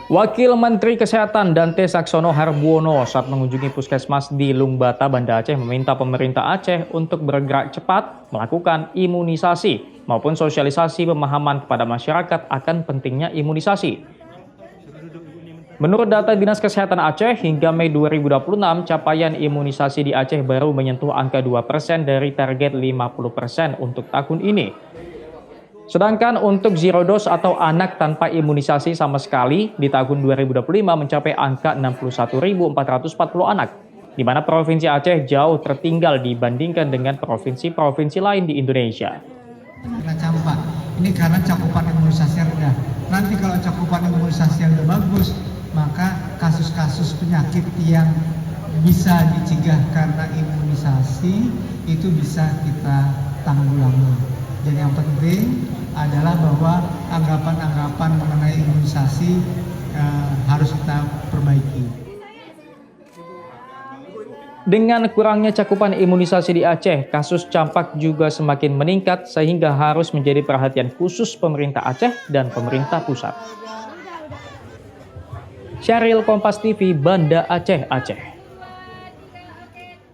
Wakil Menteri Kesehatan Dante Saxono Harbuono saat mengunjungi puskesmas di Lungbata, Banda Aceh meminta pemerintah Aceh untuk bergerak cepat melakukan imunisasi maupun sosialisasi pemahaman kepada masyarakat akan pentingnya imunisasi. Menurut data Dinas Kesehatan Aceh, hingga Mei 2026, capaian imunisasi di Aceh baru menyentuh angka 2% dari target 50% untuk tahun ini. Sedangkan untuk zero dose atau anak tanpa imunisasi sama sekali di tahun 2025 mencapai angka 61.440 anak, di mana Provinsi Aceh jauh tertinggal dibandingkan dengan provinsi-provinsi lain di Indonesia. Kena campak, ini karena cakupan imunisasi rendah. Nanti kalau cakupan imunisasi yang udah bagus, maka kasus-kasus penyakit yang bisa dicegah karena imunisasi itu bisa kita tanggulangi. Dan yang penting adalah bahwa anggapan-anggapan mengenai imunisasi harus kita perbaiki. Dengan kurangnya cakupan imunisasi di Aceh, kasus campak juga semakin meningkat sehingga harus menjadi perhatian khusus pemerintah Aceh dan pemerintah pusat. Syahril, Kompas TV, Banda Aceh, Aceh.